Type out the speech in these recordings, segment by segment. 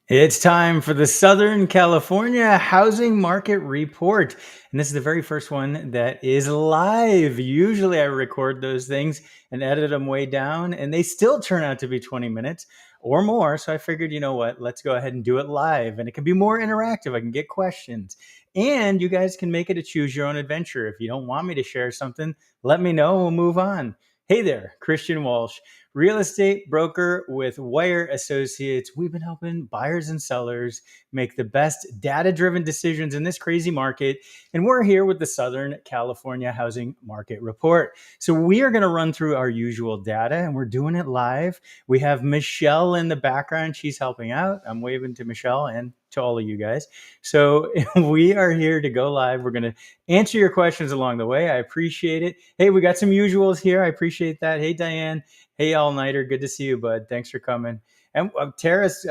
It's time for the Southern California Housing Market Report. And this is the very first one that is live. Usually I record those things and edit them way down, and they still turn out to be 20 minutes or more. So I figured, you know what, let's go ahead and do it live. And it can be more interactive. I can get questions. And you guys can make it a choose your own adventure. If you don't want me to share something, let me know and we'll move on. Hey there, Christian Walsh, real estate broker with Wire Associates. We've been helping buyers and sellers make the best data-driven decisions in this crazy market. And we're here with the Southern California Housing Market Report. So we are going to run through our usual data, and we're doing it live. We have Michelle in the background. She's helping out. I'm waving to Michelle and to all of you guys. So we are here to go live. We're going to answer your questions along the way. I appreciate it. Hey, we got some usuals here. I appreciate that. Hey, Diane. Hey, All Nighter. Good to see you, bud. Thanks for coming. And Tara's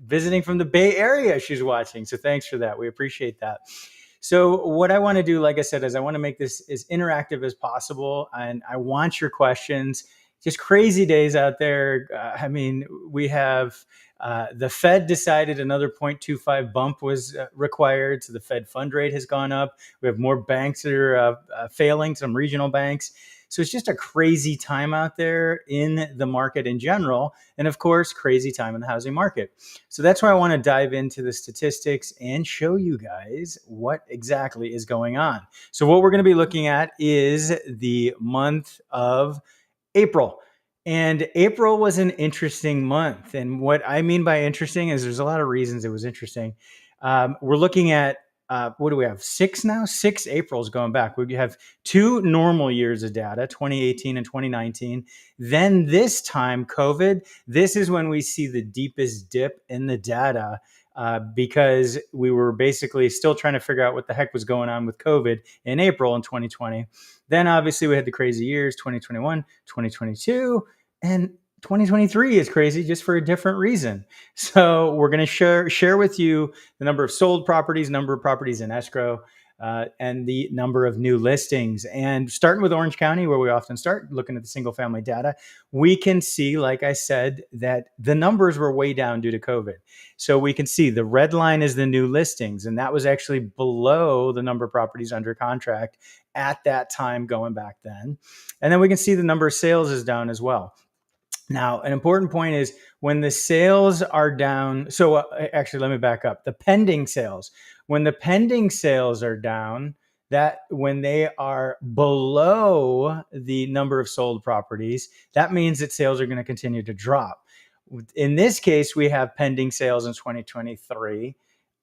visiting from the Bay Area. She's watching. So thanks for that. We appreciate that. So what I want to do, like I said, is I want to make this as interactive as possible. And I want your questions. Just crazy days out there. I mean, we have the Fed decided another 0.25 bump was required. So the Fed fund rate has gone up. We have more banks that are failing, some regional banks. So it's just a crazy time out there in the market in general. And of course, crazy time in the housing market. So that's why I want to dive into the statistics and show you guys what exactly is going on. So what we're going to be looking at is the month of April. And April was an interesting month. And what I mean by interesting is there's a lot of reasons it was interesting. We're looking at what do we have? Six now? 6 Aprils going back. We have 2 normal years of data, 2018 and 2019. Then this time, COVID, this is when we see the deepest dip in the data because we were basically still trying to figure out what the heck was going on with COVID in April in 2020. Then obviously we had the crazy years, 2021, 2022, and 2023 is crazy just for a different reason. So we're going to share with you the number of sold properties, number of properties in escrow, and the number of new listings. And starting with Orange County, where we often start looking at the single family data, we can see, like I said, that the numbers were way down due to COVID. So we can see the red line is the new listings, and that was actually below the number of properties under contract at that time going back then. And then we can see the number of sales is down as well. Now, an important point is when the sales are down. So actually, let me back up. The pending sales, when the pending sales are down, that when they are below the number of sold properties, that means that sales are going to continue to drop. In this case, we have pending sales in 2023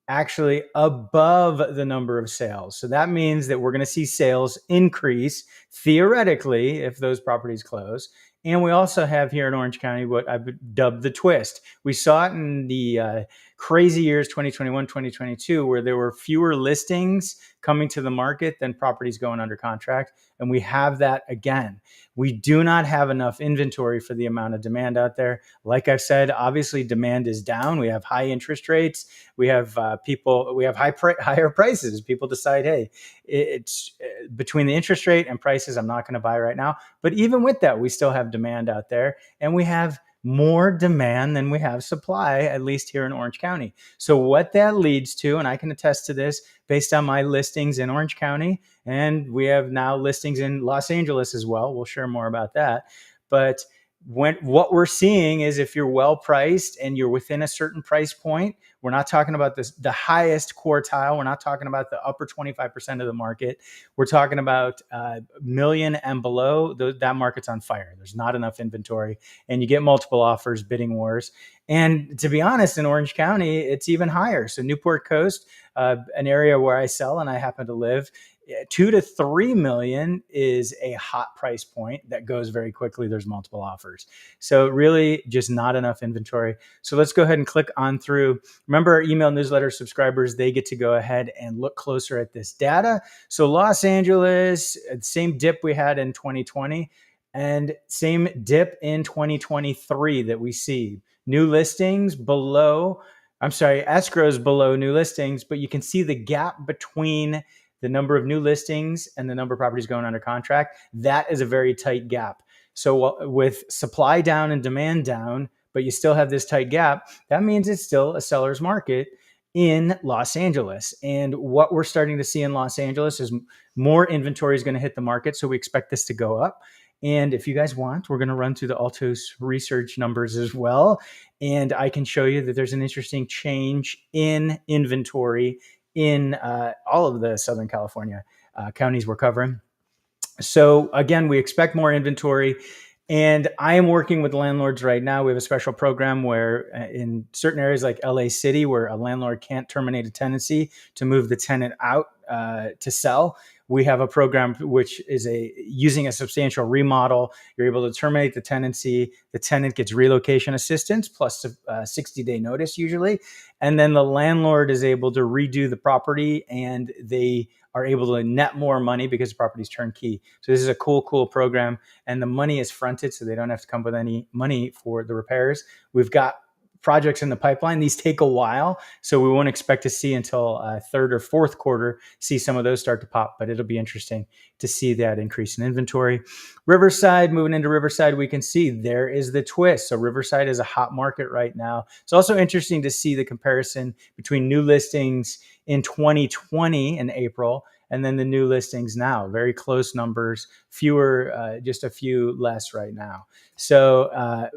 actually above the number of sales. So that means that we're going to see sales increase theoretically if those properties close. And we also have here in Orange County what I've dubbed the twist. We saw it in the crazy years 2021, 2022, where there were fewer listings coming to the market than properties going under contract. And we have that again. We do not have enough inventory for the amount of demand out there. Like I've said, obviously demand is down. We have high interest rates. We have higher prices. People decide, hey, it's between the interest rate and prices, I'm not going to buy right now. But even with that, we still have demand out there, and we have more demand than we have supply, at least here in Orange County. So what that leads to, and I can attest to this based on my listings in Orange County, and we have now listings in Los Angeles as well. We'll share more about that. But what we're seeing is if you're well priced and you're within a certain price point, we're not talking about the highest quartile. We're not talking about the upper 25% of the market. We're talking about million and below. That market's on fire. There's not enough inventory, and you get multiple offers, bidding wars. And to be honest, in Orange County, it's even higher. So Newport Coast, an area where I sell and I happen to live, 2 to 3 million is a hot price point that goes very quickly. There's multiple offers. So really just not enough inventory. So let's go ahead and click on through. Remember, our email newsletter subscribers, they get to go ahead and look closer at this data. So Los Angeles, same dip we had in 2020 and same dip in 2023 that we see. New listings below, escrows below new listings, but you can see the gap between the number of new listings and the number of properties going under contract. That is a very tight gap. So with supply down and demand down, but you still have this tight gap. That means it's still a seller's market in Los Angeles. And what we're starting to see in Los Angeles is more inventory is going to hit the market. So we expect this to go up. And if you guys want, we're going to run through the Altos research numbers as well. And I can show you that there's an interesting change in inventory in all of the Southern California counties we're covering. So again, we expect more inventory. And I am working with landlords right now. We have a special program where in certain areas like LA City, where a landlord can't terminate a tenancy to move the tenant out to sell, we have a program which is using a substantial remodel. You're able to terminate the tenancy. The tenant gets relocation assistance plus a 60-day notice usually. And then the landlord is able to redo the property, and they are able to net more money because the property's turnkey. So this is a cool program, and the money is fronted, so they don't have to come with any money for the repairs. We've got projects in the pipeline. These take a while, so we won't expect to see until third or fourth quarter see some of those start to pop, but it'll be interesting to see that increase in inventory. Riverside, moving into Riverside, we can see there is the twist. So Riverside is a hot market right now. It's also interesting to see the comparison between new listings in 2020 in April and then the new listings now. Very close numbers, fewer, just a few less right now. So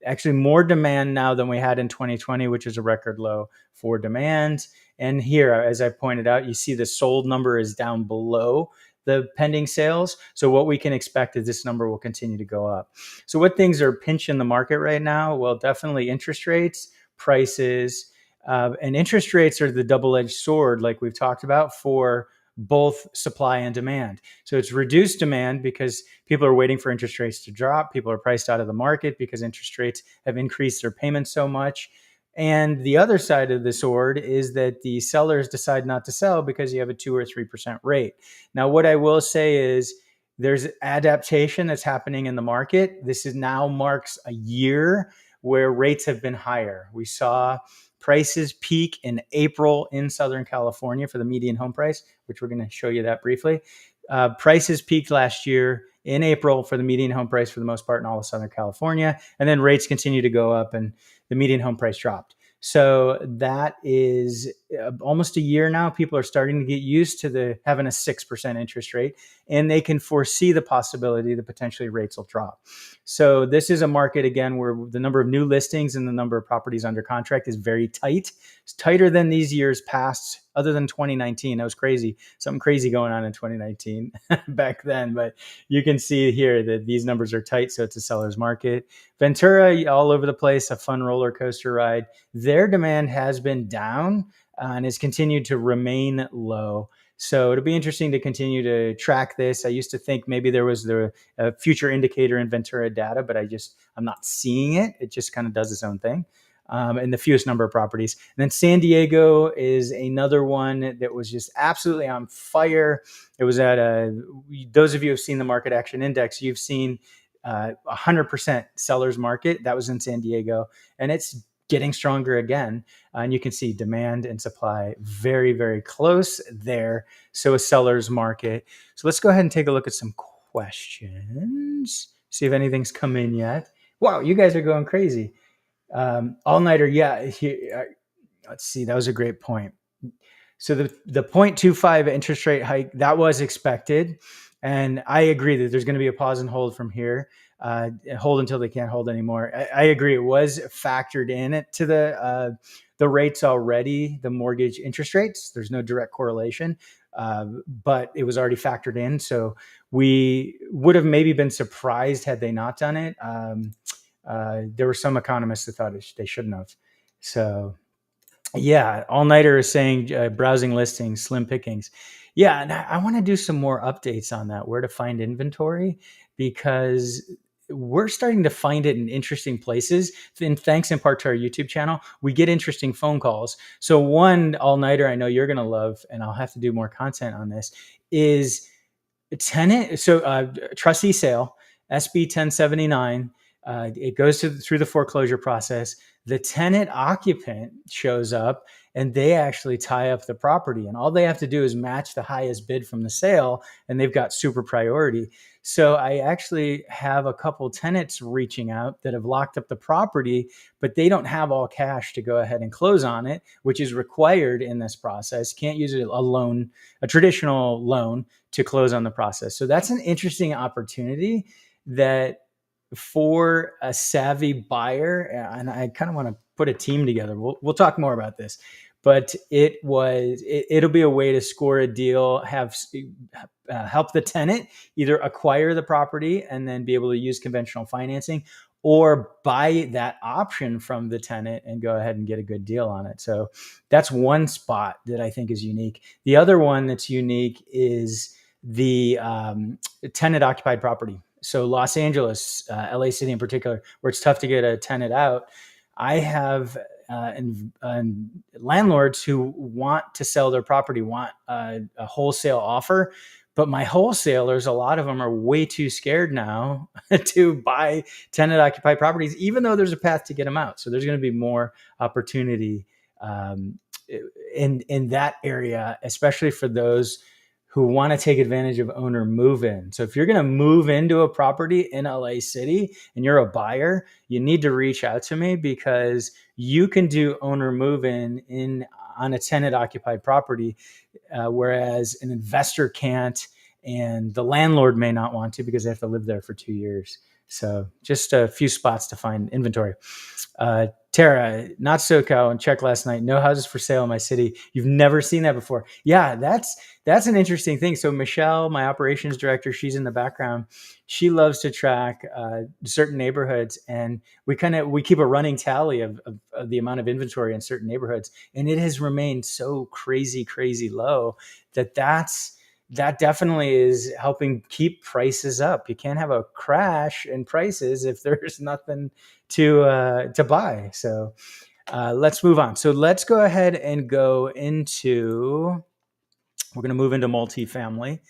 actually more demand now than we had in 2020, which is a record low for demand. And here, as I pointed out, you see the sold number is down below the pending sales. So what we can expect is this number will continue to go up. So what things are pinching the market right now? Well, definitely interest rates, prices, and interest rates are the double-edged sword, like we've talked about, for both supply and demand. So it's reduced demand because people are waiting for interest rates to drop. People are priced out of the market because interest rates have increased their payments so much. And the other side of the sword is that the sellers decide not to sell because you have a 2 or 3% rate. Now, what I will say is there's adaptation that's happening in the market. This is now marks a year where rates have been higher. We saw prices peak in April in Southern California for the median home price, which we're going to show you that briefly. Prices peaked last year in April for the median home price for the most part in all of Southern California. And then rates continue to go up and the median home price dropped. So that is almost a year now. People are starting to get used to having a 6% interest rate, and they can foresee the possibility that potentially rates will drop. So this is a market, again, where the number of new listings and the number of properties under contract is very tight. It's tighter than these years past, other than 2019. That was crazy. Something crazy going on in 2019 back then. But you can see here that these numbers are tight, so it's a seller's market. Ventura, all over the place, a fun roller coaster ride. Their demand has been down and has continued to remain low. So it'll be interesting to continue to track this. I used to think maybe there was a future indicator in Ventura data, but I'm not seeing it. It just kind of does its own thing. And the fewest number of properties. And then San Diego is another one that was just absolutely on fire. It was at those of you who have seen the market action index, you've seen 100% seller's market. That was in San Diego, and it's getting stronger again. And you can see demand and supply very, very close there. So a seller's market. So let's go ahead and take a look at some questions. See if anything's come in yet. Wow, you guys are going crazy. All-nighter, yeah. Let's see, that was a great point. So the 0.25 interest rate hike, that was expected. And I agree that there's going to be a pause and hold from here. Hold until they can't hold anymore. I agree. It was factored in to the rates already, the mortgage interest rates. There's no direct correlation, but it was already factored in. So we would have maybe been surprised had they not done it. There were some economists that thought they shouldn't have. So yeah, All-Nighter is saying browsing listings, slim pickings. Yeah, and I want to do some more updates on that, where to find inventory, because we're starting to find it in interesting places. And thanks in part to our YouTube channel, we get interesting phone calls. So one All-Nighter I know you're going to love, and I'll have to do more content on this, is trustee sale, SB 1079. It goes through the foreclosure process. The tenant occupant shows up and they actually tie up the property, and all they have to do is match the highest bid from the sale, and they've got super priority. So I actually have a couple tenants reaching out that have locked up the property, but they don't have all cash to go ahead and close on it, which is required in this process. You can't use a loan, a traditional loan, to close on the process. So that's an interesting opportunity that for a savvy buyer, and I kind of want to put a team together. We'll talk more about this, but it'll be a way to score a deal, have help the tenant either acquire the property and then be able to use conventional financing, or buy that option from the tenant and go ahead and get a good deal on it. So that's one spot that I think is unique. The other one that's unique is the tenant occupied property. So Los Angeles, LA City in particular, where it's tough to get a tenant out. I have and landlords who want to sell their property want a wholesale offer, but my wholesalers, a lot of them are way too scared now to buy tenant occupied properties, even though there's a path to get them out. So there's going to be more opportunity in that area, especially for those who want to take advantage of owner move in. So if you're going to move into a property in LA City and you're a buyer, you need to reach out to me, because you can do owner move in on a tenant occupied property, whereas an investor can't, and the landlord may not want to because they have to live there for 2 years. So just a few spots to find inventory. Tara, not SoCal, and checked last night. No houses for sale in my city. You've never seen that before. Yeah, that's an interesting thing. So Michelle, my operations director, she's in the background. She loves to track certain neighborhoods, and we keep a running tally of the amount of inventory in certain neighborhoods, and it has remained so crazy low that definitely is helping keep prices up. You can't have a crash in prices if there's nothing to buy. So let's move on. So let's go ahead and we're going to move into multifamily.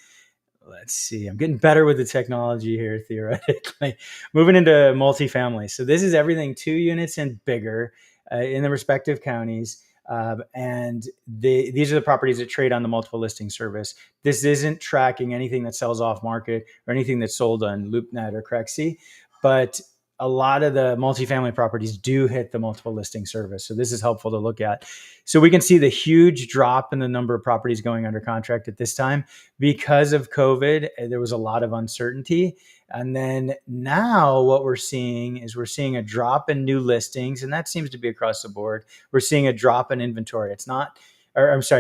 Let's see. I'm getting better with the technology here, theoretically. Moving into multifamily. So this is everything 2 units and bigger in the respective counties. And these are the properties that trade on the multiple listing service. This isn't tracking anything that sells off market or anything that's sold on LoopNet or Crexi, but a lot of the multifamily properties do hit the multiple listing service. So this is helpful to look at. So we can see the huge drop in the number of properties going under contract at this time because of COVID. There was a lot of uncertainty. And then now what we're seeing is a drop in new listings, and that seems to be across the board. We're seeing a drop in inventory.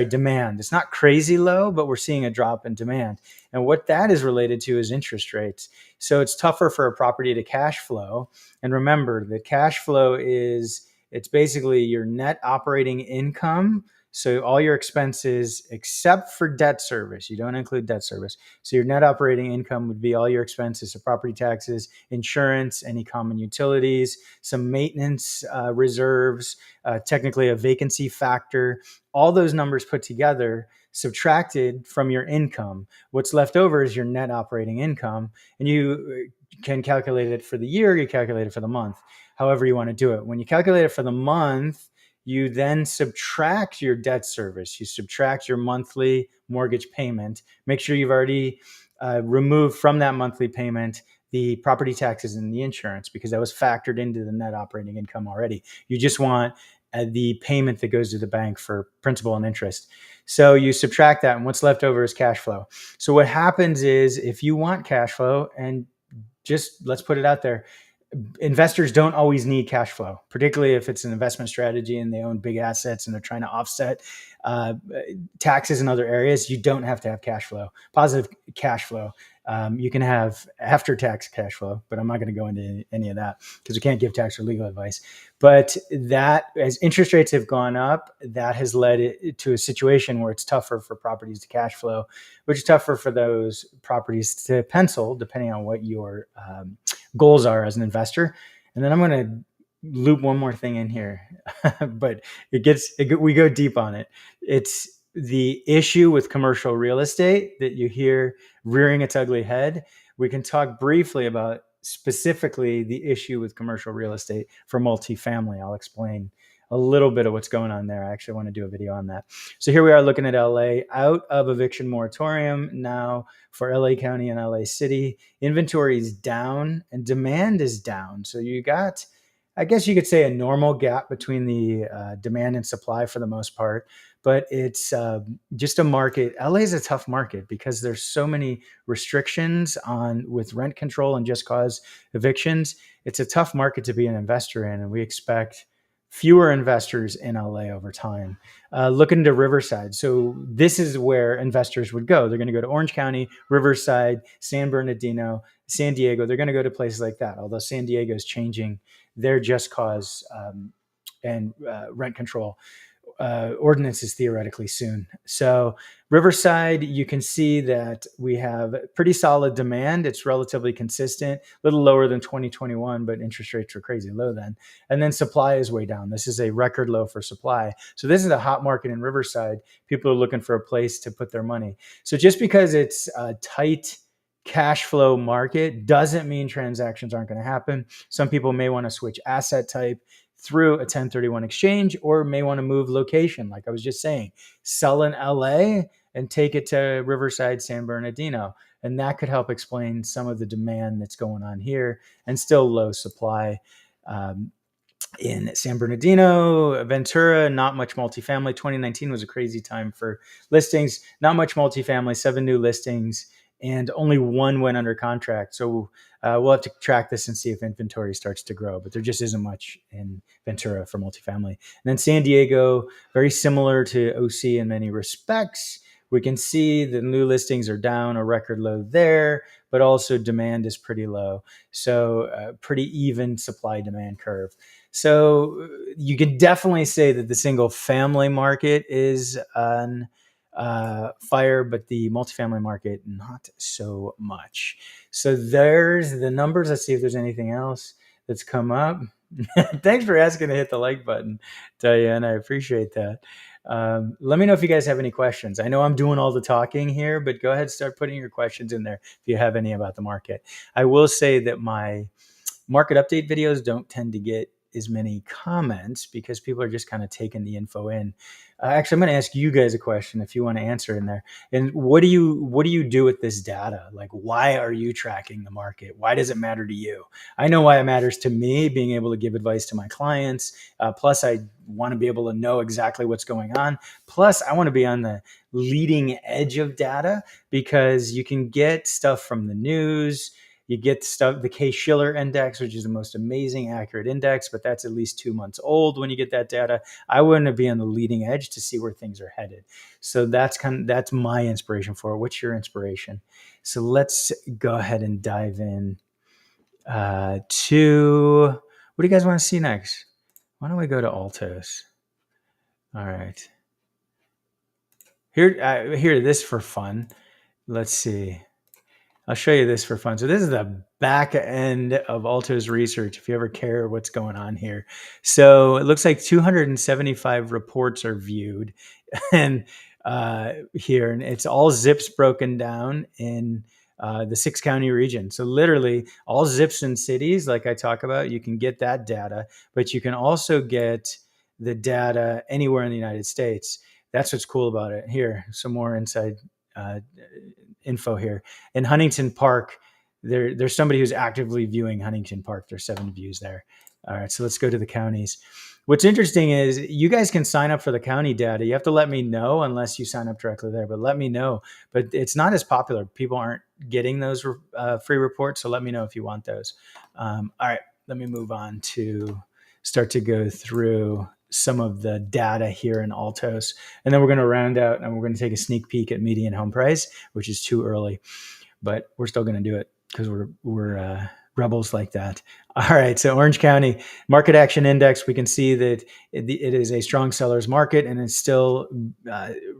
Demand. It's not crazy low, but we're seeing a drop in demand. And what that is related to is interest rates. So it's tougher for a property to cash flow. And remember, the cash flow it's basically your net operating income. So all your expenses except for debt service, you don't include debt service. So your net operating income would be all your expenses, so property taxes, insurance, any common utilities, some maintenance reserves, technically a vacancy factor, all those numbers put together, subtracted from your income. What's left over is your net operating income, and you can calculate it for the year, you calculate it for the month, however you want to do it. When you calculate it for the month, you then subtract your debt service, you subtract your monthly mortgage payment, make sure you've already removed from that monthly payment the property taxes and the insurance, because that was factored into the net operating income already. You just want the payment that goes to the bank for principal and interest. So you subtract that, and what's left over is cash flow. So what happens is, if you want cash flow, and just let's put it out there, investors don't always need cash flow, particularly if it's an investment strategy and they own big assets and they're trying to offset taxes in other areas. You don't have to have cash flow, positive cash flow. You can have after-tax cash flow, but I'm not going to go into any of that because we can't give tax or legal advice. But that, as interest rates have gone up, that has led it to a situation where it's tougher for properties to cash flow, which is tougher for those properties to pencil, depending on what your goals are as an investor. And then I'm going to loop one more thing in here, but we go deep on it. It's the issue with commercial real estate that you hear rearing its ugly head. We can talk briefly about specifically the issue with commercial real estate for multifamily. I'll explain a little bit of what's going on there. I actually want to do a video on that. So here we are looking at LA, out of eviction moratorium now for LA County and LA City. Inventory is down and demand is down. So you got, I guess you could say, a normal gap between the demand and supply for the most part, but it's just a market. LA is a tough market because there's so many restrictions on with rent control and just cause evictions. It's a tough market to be an investor in, and we expect fewer investors in LA over time. Look into Riverside. So this is where investors would go. They're going to go to Orange County, Riverside, San Bernardino, San Diego. They're going to go to places like that. Although San Diego is changing their just cause and rent control ordinances theoretically soon. So Riverside, you can see that we have pretty solid demand. It's relatively consistent, a little lower than 2021, but interest rates were crazy low then. And then supply is way down. This is a record low for supply. So this is a hot market in Riverside. People are looking for a place to put their money. So just because it's a tight cash flow market doesn't mean transactions aren't going to happen. Some people may want to switch asset type through a 1031 exchange, or may want to move location. Like I was just saying, sell in LA and take it to Riverside, San Bernardino. And that could help explain some of the demand that's going on here and still low supply. In San Bernardino, Ventura, not much multifamily. 2019 was a crazy time for listings. Not much multifamily, 7 new listings, and only 1 went under contract. So we'll have to track this and see if inventory starts to grow, but there just isn't much in Ventura for multifamily. And then San Diego, very similar to OC in many respects. We can see the new listings are down, a record low there, but also demand is pretty low. So pretty even supply demand curve. So you can definitely say that the single family market is on fire, but the multifamily market, not so much. So there's the numbers. Let's see if there's anything else that's come up. Thanks for asking to hit the like button, Diane. I appreciate that. Let me know if you guys have any questions. I know I'm doing all the talking here, but go ahead and start putting your questions in there if you have any about the market. I will say that my market update videos don't tend to get as many comments because people are just kind of taking the info in. Actually, I'm going to ask you guys a question if you want to answer in there. And what do you do with this data? Like, why are you tracking the market? Why does it matter to you? I know why it matters to me, being able to give advice to my clients. Plus, I want to be able to know exactly what's going on. Plus, I want to be on the leading edge of data because you can get stuff from the news. You get stuff, the Case-Shiller index, which is the most amazing accurate index, but that's at least 2 months old when you get that data. I want to be on the leading edge to see where things are headed. So that's my inspiration for it. What's your inspiration? So let's go ahead and dive in to what do you guys want to see next? Why don't we go to Altos? All right. Here, this for fun. Let's see. I'll show you this for fun. So this is the back end of Altos Research, if you ever care what's going on here. So it looks like 275 reports are viewed and here, and it's all zips broken down in the 6-county region. So literally all zips and cities, like I talk about, you can get that data, but you can also get the data anywhere in the United States. That's what's cool about it. Here, some more inside info here. In Huntington Park, there's somebody who's actively viewing Huntington Park. There's 7 views there. All right, so let's go to the counties. What's interesting is you guys can sign up for the county data. You have to let me know unless you sign up directly there, but let me know. But it's not as popular. People aren't getting those free reports, so let me know if you want those. All right, let me move on to start to go through some of the data here in Altos. And then we're going to round out and we're going to take a sneak peek at median home price, which is too early, but we're still going to do it because we're rebels like that. All right. So Orange County Market Action Index, we can see that it is a strong seller's market, and it still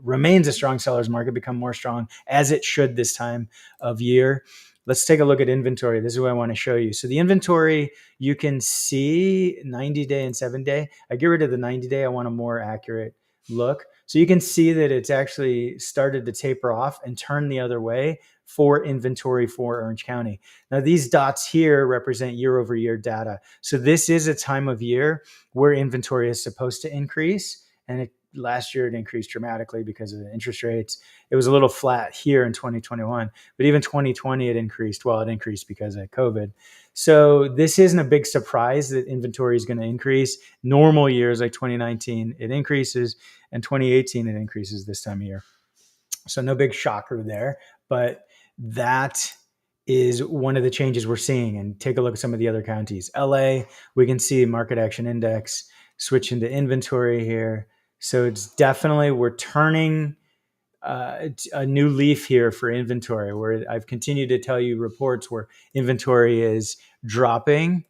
remains a strong seller's market, become more strong as it should this time of year. Let's take a look at inventory. This is what I want to show you. So the inventory, you can see 90-day and 7-day. I get rid of the 90-day. I want a more accurate look. So you can see that it's actually started to taper off and turn the other way for inventory for Orange County. Now, these dots here represent year over year data. So this is a time of year where inventory is supposed to increase. And last year it increased dramatically because of the interest rates. It was a little flat here in 2021, but even 2020 it increased. Well, it increased because of COVID. So this isn't a big surprise that inventory is going to increase. Normal years like 2019, it increases, and 2018 it increases this time of year. So no big shocker there, but that is one of the changes we're seeing. And take a look at some of the other counties. LA, we can see market action index switch into inventory here. So it's definitely, we're turning a new leaf here for inventory, where I've continued to tell you reports where inventory is dropping.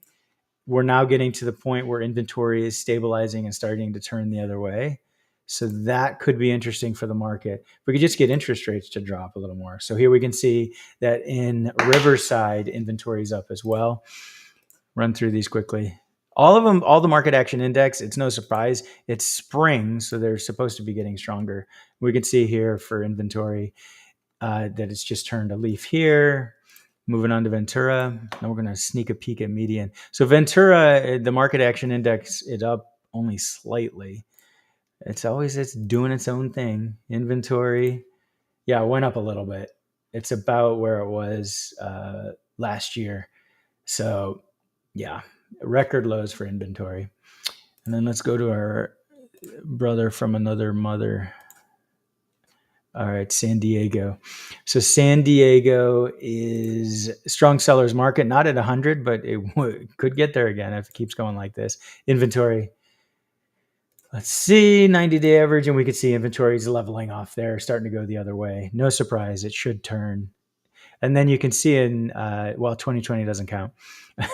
We're now getting to the point where inventory is stabilizing and starting to turn the other way. So that could be interesting for the market. We could just get interest rates to drop a little more. So here we can see that in Riverside, inventory is up as well. Run through these quickly. All of them, all the market action index, it's no surprise. It's spring, so they're supposed to be getting stronger. We can see here for inventory that it's just turned a leaf here. Moving on to Ventura. Now we're going to sneak a peek at median. So Ventura, the market action index is up only slightly. It's doing its own thing. Inventory, yeah, it went up a little bit. It's about where it was last year. So yeah, record lows for inventory. And then let's go to our brother from another mother. All right, San Diego. So San Diego is strong sellers market, not at 100, but it could get there again if it keeps going like this. Inventory, let's see, 90-day average, and we could see inventory is leveling off there, starting to go the other way. No surprise, it should turn. And then you can see in, 2020 doesn't count.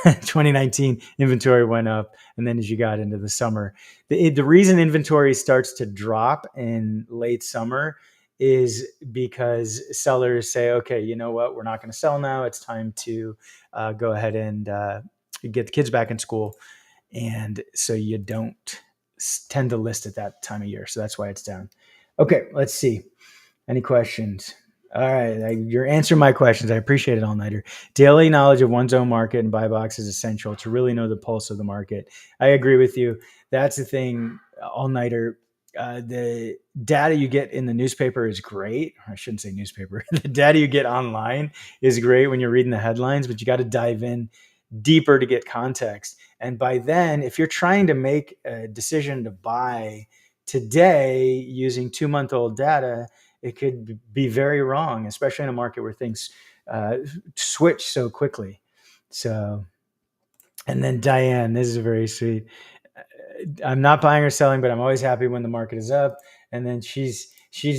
2019 inventory went up. And then as you got into the summer, the reason inventory starts to drop in late summer is because sellers say, okay, you know what? We're not going to sell now. It's time to go ahead and get the kids back in school. And so you don't tend to list at that time of year. So that's why it's down. Okay, let's see. Any questions? All right, you're answering my questions. I appreciate it, all-nighter. Daily knowledge of one's own market and buy box is essential to really know the pulse of the market. I agree with you. That's the thing, all-nighter. The data you get in the newspaper is great. I shouldn't say newspaper. The data you get online is great when you're reading the headlines, but you got to dive in deeper to get context. And by then, if you're trying to make a decision to buy today using 2-month-old data, it could be very wrong, especially in a market where things switch so quickly. So, and then Diane, this is very sweet. I'm not buying or selling, but I'm always happy when the market is up. And then she's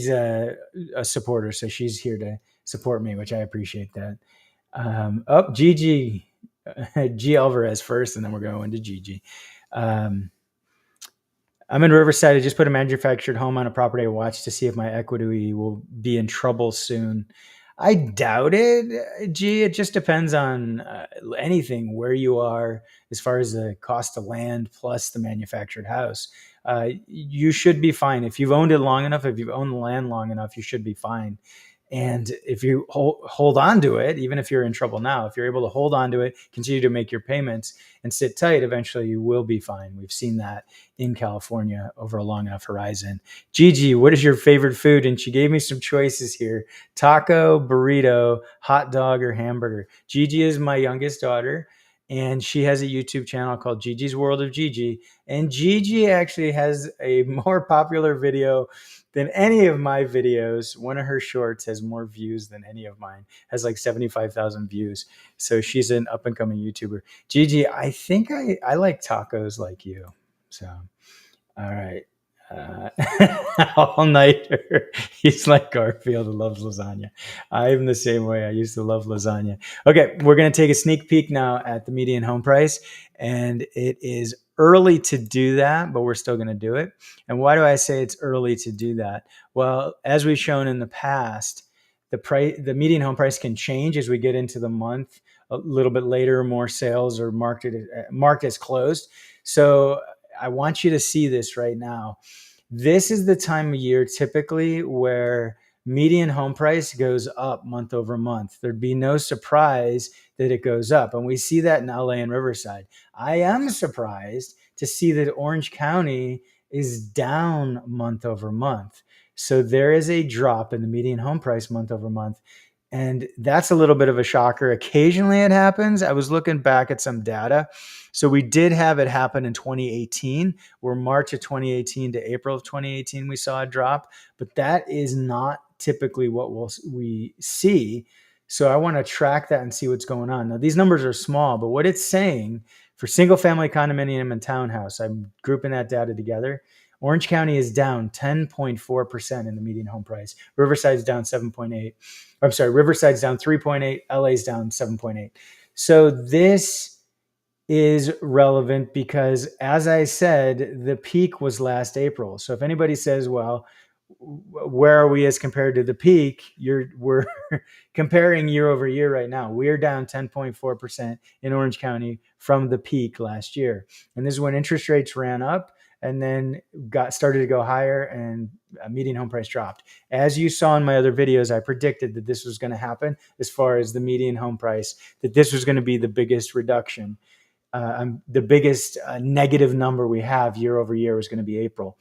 a supporter, so she's here to support me, which I appreciate that. Gigi, G Alvarez first, and then we're going to Gigi. I'm in Riverside. I just put a manufactured home on a property I watch to see if my equity will be in trouble soon. I doubt it. Gee, it just depends on anything, where you are, as far as the cost of land plus the manufactured house. You should be fine. If you've owned it long enough, if you've owned the land long enough, you should be fine. And if you hold on to it, even if you're in trouble now, if you're able to hold on to it, continue to make your payments and sit tight, eventually you will be fine. We've seen that in California over a long enough horizon. Gigi, what is your favorite food? And she gave me some choices here: taco, burrito, hot dog, or hamburger. Gigi is my youngest daughter, and she has a YouTube channel called Gigi's World of Gigi. And Gigi actually has a more popular video than any of my videos. One of her shorts has more views than any of mine, has like 75,000 views. So she's an up and coming YouTuber. Gigi, I think I like tacos like you. So, all right. All nighter. He's like Garfield who loves lasagna. I'm the same way. I used to love lasagna. Okay, we're going to take a sneak peek now at the median home price, and it is early to do that, but we're still going to do it. And why do I say it's early to do that? Well, as we've shown in the past, the median home price can change as we get into the month. A little bit later, more sales are marked as closed. So I want you to see this right now. This is the time of year typically where median home price goes up month over month. There'd be no surprise that it goes up. And we see that in LA and Riverside. I am surprised to see that Orange County is down month over month. So there is a drop in the median home price month over month. And that's a little bit of a shocker. Occasionally it happens. I was looking back at some data. So we did have it happen in 2018, where March of 2018 to April of 2018, we saw a drop, but that is not typically what we see. So I want to track that and see what's going on. Now, these numbers are small, but what it's saying for single family condominium and townhouse, I'm grouping that data together. Orange County is down 10.4% in the median home price. Riverside's down 7.8. I'm sorry, Riverside's down 3.8. LA's down 7.8. So this is relevant because, as I said, the peak was last April. So if anybody says, well, where are we as compared to the peak? We're comparing year over year right now. We're down 10.4% in Orange County from the peak last year. And this is when interest rates ran up and then started to go higher, and median home price dropped. As you saw in my other videos, I predicted that this was going to happen as far as the median home price, that this was going to be the biggest reduction. The biggest negative number we have year over year is going to be April.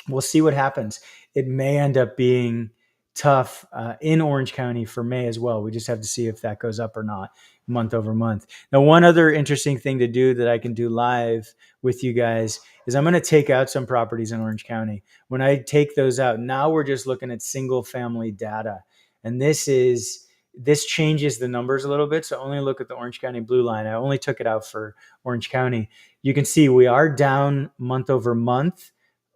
We'll see what happens. It may end up being tough in Orange County for May as well. We just have to see if that goes up or not month over month. Now, one other interesting thing to do that I can do live with you guys is I'm going to take out some properties in Orange County. When I take those out, now we're just looking at single family data. And this changes the numbers a little bit. So only look at the Orange County blue line. I only took it out for Orange County. You can see we are down month over month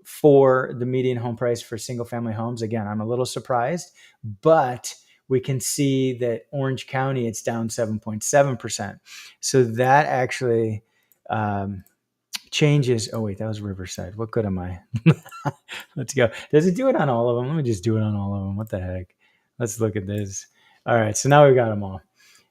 for the median home price for single family homes. Again, I'm a little surprised, but we can see that Orange County, it's down 7.7%. So that actually changes. Oh, wait, that was Riverside. What good am I? Let's go. Does it do it on all of them? Let me just do it on all of them. What the heck? Let's look at this. All right, so now we've got them all.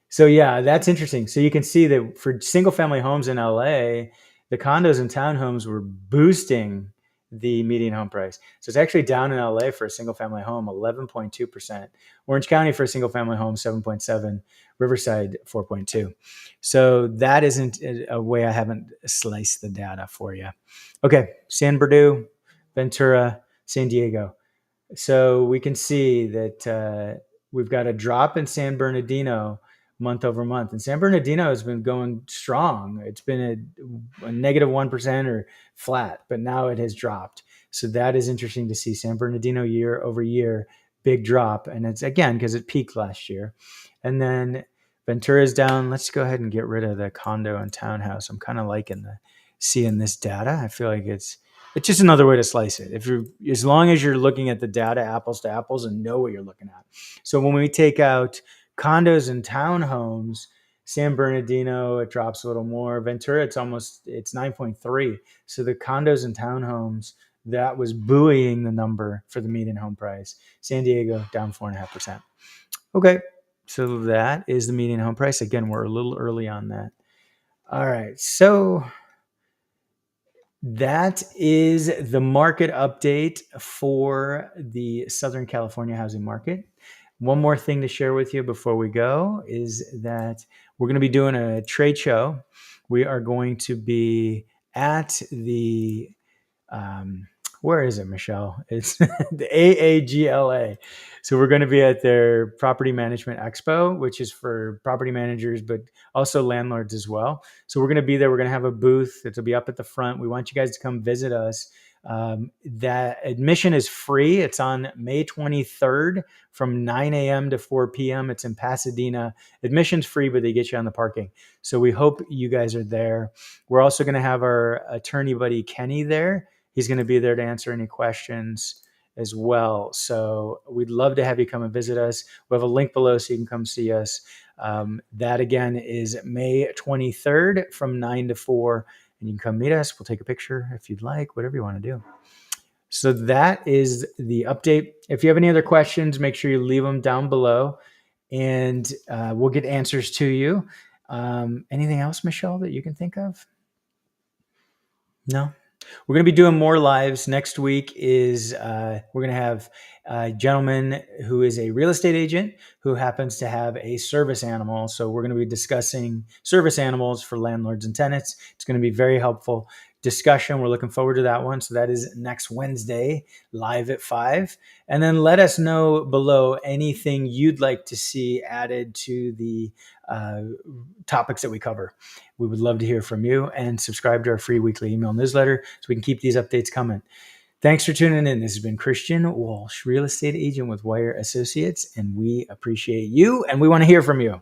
So yeah, that's interesting. So you can see that for single family homes in LA, the condos and townhomes were boosting the median home price. So it's actually down in LA for a single family home, 11.2%. Orange County for a single family home, 7.7. Riverside, 4.2. So that isn't a way. I haven't sliced the data for you. Okay, San Bernardino, Ventura, San Diego. So we can see that we've got a drop in San Bernardino month over month. And San Bernardino has been going strong. It's been a negative 1% or flat, but now it has dropped. So that is interesting to see. San Bernardino year over year, big drop. And it's again because it peaked last year. And then Ventura is down. Let's go ahead and get rid of the condo and townhouse. I'm kind of liking seeing this data. I feel like it's just another way to slice it. As long as you're looking at the data apples to apples and know what you're looking at. So when we take out condos and townhomes, San Bernardino, it drops a little more. Ventura, it's 9.3. So the condos and townhomes, that was buoying the number for the median home price. San Diego down 4.5%. Okay, so that is the median home price. Again, we're a little early on that. All right, so that is the market update for the Southern California housing market. One more thing to share with you before we go is that we're going to be doing a trade show. We are going to be at the, where is it, Michelle? It's the AAGLA. So we're going to be at their Property Management Expo, which is for property managers, but also landlords as well. So we're going to be there. We're going to have a booth. It'll be up at the front. We want you guys to come visit us. That admission is free. It's on May 23rd from 9 a.m. to 4 p.m. It's in Pasadena. Admission's free, but they get you on the parking. So we hope you guys are there. We're also going to have our attorney buddy Kenny there. He's going to be there to answer any questions as well. So we'd love to have you come and visit us. We have a link below so you can come see us. That again is May 23rd from 9 to 4. And you can come meet us. We'll take a picture if you'd like, whatever you want to do. So that is the update. If you have any other questions, make sure you leave them down below and we'll get answers to you. Anything else, Michelle, that you can think of? No? We're going to be doing more lives. Next week is we're going to have a gentleman who is a real estate agent who happens to have a service animal. So we're going to be discussing service animals for landlords and tenants. It's going to be very helpful discussion. We're looking forward to that one. So that is next Wednesday, live at 5. And then let us know below anything you'd like to see added to the topics that we cover. We would love to hear from you, and subscribe to our free weekly email newsletter so we can keep these updates coming. Thanks for tuning in. This has been Christian Walsh, real estate agent with Wire Associates, and we appreciate you and we want to hear from you.